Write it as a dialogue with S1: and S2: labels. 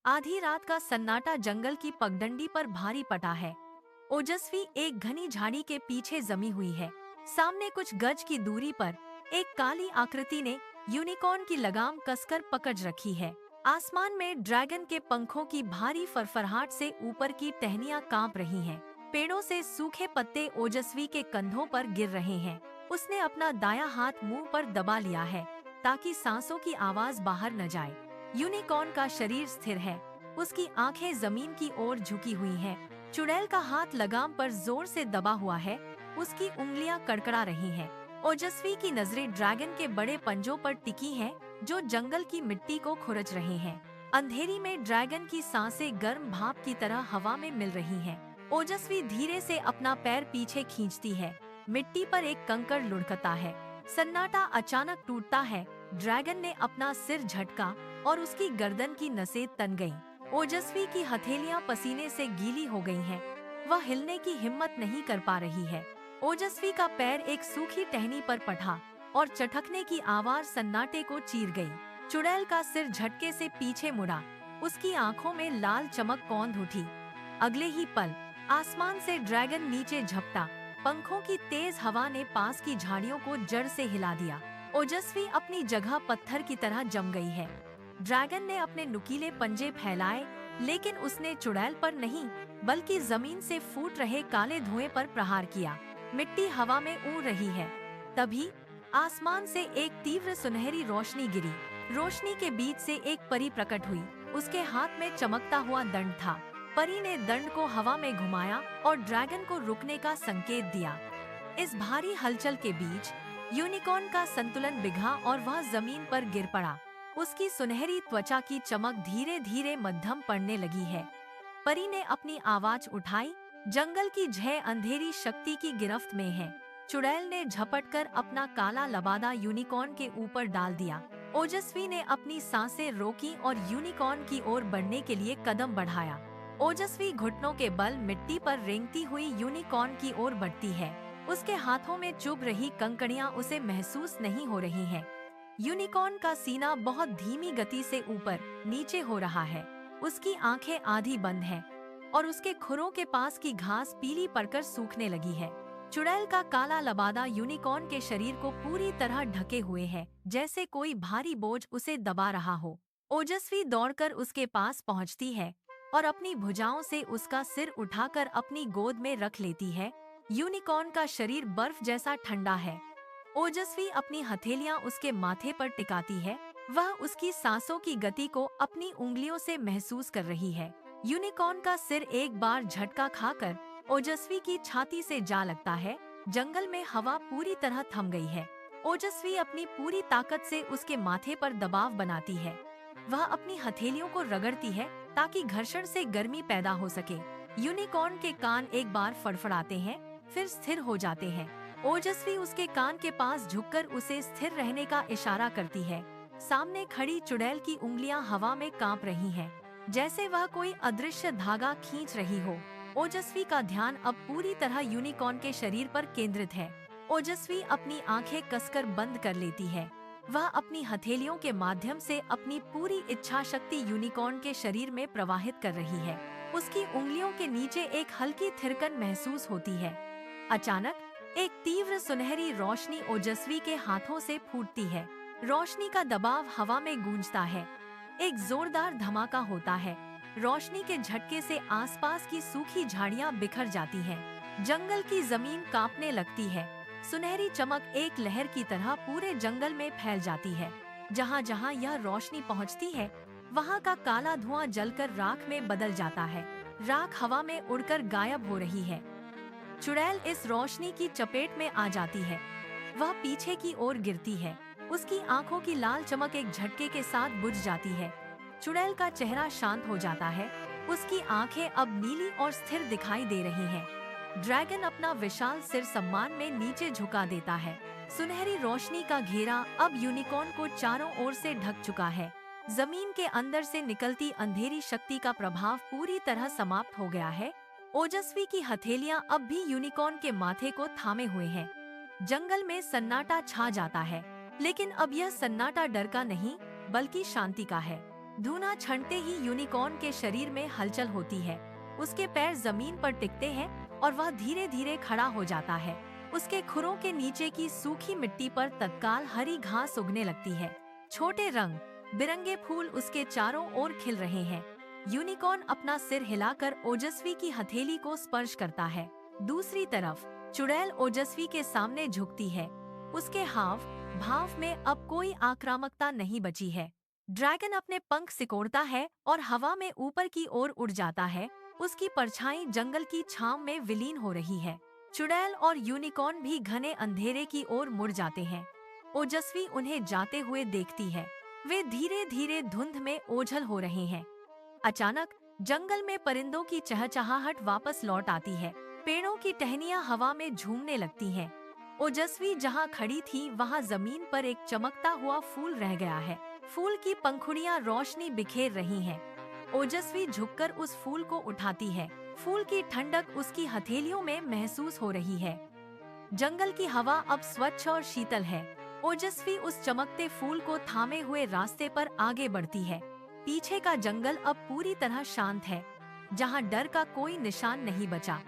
S1: आधी रात का सन्नाटा जंगल की पगडंडी पर भारी पटा है। ओजस्वी एक घनी झाड़ी के पीछे जमी हुई है। सामने कुछ गज की दूरी पर एक काली आकृति ने यूनिकॉर्न की लगाम कसकर पकड़ रखी है। आसमान में ड्रैगन के पंखों की भारी फरफराहट से ऊपर की टहनियां कांप रही हैं। पेड़ों से सूखे पत्ते ओजस्वी के कंधों पर गिर रहे हैं। उसने अपना दायां हाथ मुंह पर दबा लिया है ताकि सांसों की आवाज बाहर न जाए। यूनिकॉर्न का शरीर स्थिर है, उसकी आंखें जमीन की ओर झुकी हुई हैं। चुड़ैल का हाथ लगाम पर जोर से दबा हुआ है, उसकी उंगलियां कड़कड़ा रही हैं। ओजस्वी की नजरें ड्रैगन के बड़े पंजों पर टिकी हैं, जो जंगल की मिट्टी को खुरच रहे हैं। अंधेरी में ड्रैगन की सांसें गर्म भाप की तरह हवा में मिल रही हैं। ओजस्वी धीरे से अपना पैर पीछे खींचती है। मिट्टी पर एक कंकड़ लुढ़कता है। सन्नाटा अचानक टूटता है। ड्रैगन ने अपना सिर झटका और उसकी गर्दन की नसें तन गईं। ओजस्वी की हथेलियां पसीने से गीली हो गई हैं। वह हिलने की हिम्मत नहीं कर पा रही है। ओजस्वी का पैर एक सूखी टहनी पर पटा और चटकने की आवाज सन्नाटे को चीर गई। चुड़ैल का सिर झटके से पीछे मुड़ा, उसकी आंखों में लाल चमक कौंध उठी। अगले ही पल आसमान से ड्रैगन नीचे झपटा। पंखों की तेज हवा ने पास की झाड़ियों को जड़ से हिला दिया। ओजस्वी अपनी जगह पत्थर की तरह जम गई है। ड्रैगन ने अपने नुकीले पंजे फैलाए, लेकिन उसने चुड़ैल पर नहीं बल्कि जमीन से फूट रहे काले धुएं पर प्रहार किया। मिट्टी हवा में उड़ रही है। तभी आसमान से एक तीव्र सुनहरी रोशनी गिरी। रोशनी के बीच से एक परी प्रकट हुई। उसके हाथ में चमकता हुआ दंड था। परी ने दंड को हवा में घुमाया और ड्रैगन को रुकने का संकेत दिया। इस भारी हलचल के बीच यूनिकॉर्न का संतुलन बिगड़ा और वह जमीन पर गिर पड़ा। उसकी सुनहरी त्वचा की चमक धीरे धीरे मध्यम पड़ने लगी है। परी ने अपनी आवाज उठाई, जंगल की जय अंधेरी शक्ति की गिरफ्त में है। चुड़ैल ने झपटकर अपना काला लबादा यूनिकॉर्न के ऊपर डाल दिया। ओजस्वी ने अपनी सांसें रोकी और यूनिकॉर्न की ओर बढ़ने के लिए कदम बढ़ाया। ओजस्वी घुटनों के बल मिट्टी पर रेंगती हुई यूनिकॉर्न की ओर बढ़ती है। उसके हाथों में चुभ रही कंकड़ियां उसे महसूस नहीं हो रही हैं। यूनिकॉर्न का सीना बहुत धीमी गति से ऊपर नीचे हो रहा है। उसकी आंखें आधी बंद हैं और उसके खुरों के पास की घास पीली पड़कर सूखने लगी है। चुड़ैल का काला लबादा यूनिकॉर्न के शरीर को पूरी तरह ढके हुए है, जैसे कोई भारी बोझ उसे दबा रहा हो। ओजस्वी दौड़कर उसके पास पहुंचती है और अपनी भुजाओं से उसका सिर उठाकर अपनी गोद में रख लेती है। यूनिकॉर्न का शरीर बर्फ जैसा ठंडा है। ओजस्वी अपनी हथेलियां उसके माथे पर टिकाती है। वह उसकी सांसों की गति को अपनी उंगलियों से महसूस कर रही है। यूनिकॉर्न का सिर एक बार झटका खाकर ओजस्वी की छाती से जा लगता है। जंगल में हवा पूरी तरह थम गई है। ओजस्वी अपनी पूरी ताकत से उसके माथे पर दबाव बनाती है। वह अपनी हथेलियों को रगड़ती है ताकि घर्षण से गर्मी पैदा हो सके। यूनिकॉर्न के कान एक बार फड़फड़ाते हैं, फिर स्थिर हो जाते हैं। ओजस्वी उसके कान के पास झुककर उसे स्थिर रहने का इशारा करती है। सामने खड़ी चुड़ैल की उंगलियां हवा में कांप रही हैं, जैसे वह कोई अदृश्य धागा खींच रही हो। ओजस्वी का ध्यान अब पूरी तरह यूनिकॉर्न के शरीर पर केंद्रित है। ओजस्वी अपनी आंखें कसकर बंद कर लेती है। वह अपनी हथेलियों के माध्यम से अपनी पूरी इच्छा शक्ति यूनिकॉर्न के शरीर में प्रवाहित कर रही है। उसकी उंगलियों के नीचे एक हल्की थिरकन महसूस होती है। अचानक एक तीव्र सुनहरी रोशनी ओजस्वी के हाथों से फूटती है। रोशनी का दबाव हवा में गूंजता है। एक जोरदार धमाका होता है। रोशनी के झटके से आसपास की सूखी झाड़ियां बिखर जाती हैं। जंगल की जमीन कांपने लगती है। सुनहरी चमक एक लहर की तरह पूरे जंगल में फैल जाती है। जहां जहां यह रोशनी पहुंचती है, वहां का काला धुआं जलकर राख में बदल जाता है। राख हवा में उड़कर गायब हो रही है। चुड़ैल इस रोशनी की चपेट में आ जाती है। वह पीछे की ओर गिरती है। उसकी आंखों की लाल चमक एक झटके के साथ बुझ जाती है। चुड़ैल का चेहरा शांत हो जाता है। उसकी आंखें अब नीली और स्थिर दिखाई दे रही हैं। ड्रैगन अपना विशाल सिर सम्मान में नीचे झुका देता है। सुनहरी रोशनी का घेरा अब यूनिकॉर्न को चारों ओर से ढक चुका है। जमीन के अंदर से निकलती अंधेरी शक्ति का प्रभाव पूरी तरह समाप्त हो गया है। ओजस्वी की हथेलियां अब भी यूनिकॉर्न के माथे को थामे हुए हैं। जंगल में सन्नाटा छा जाता है, लेकिन अब यह सन्नाटा डर का नहीं बल्कि शांति का है। धुआं छंटते ही यूनिकॉर्न के शरीर में हलचल होती है। उसके पैर जमीन पर टिकते हैं और वह धीरे धीरे खड़ा हो जाता है। उसके खुरों के नीचे की सूखी मिट्टी पर तत्काल हरी घास उगने लगती है। छोटे रंग बिरंगे फूल उसके चारों ओर खिल रहे हैं। यूनिकॉर्न अपना सिर हिलाकर ओजस्वी की हथेली को स्पर्श करता है। दूसरी तरफ चुड़ैल ओजस्वी के सामने झुकती है। उसके हाव भाव में अब कोई आक्रामकता नहीं बची है। ड्रैगन अपने पंख सिकोड़ता है और हवा में ऊपर की ओर उड़ जाता है। उसकी परछाई जंगल की छांव में विलीन हो रही है। चुड़ैल और यूनिकॉर्न भी घने अंधेरे की ओर मुड़ जाते हैं। ओजस्वी उन्हें जाते हुए देखती है। वे धीरे धीरे धुंध में ओझल हो रहे हैं। अचानक जंगल में परिंदों की चहचहाहट वापस लौट आती है। पेड़ों की टहनियां हवा में झूमने लगती हैं। ओजस्वी जहां खड़ी थी वहां जमीन पर एक चमकता हुआ फूल रह गया है। फूल की पंखुड़ियां रोशनी बिखेर रही हैं। ओजस्वी झुककर उस फूल को उठाती है। फूल की ठंडक उसकी हथेलियों में महसूस हो रही है। जंगल की हवा अब स्वच्छ और शीतल है। ओजस्वी उस चमकते फूल को थामे हुए रास्ते पर आगे बढ़ती है। पीछे का जंगल अब पूरी तरह शांत है, जहां डर का कोई निशान नहीं बचा।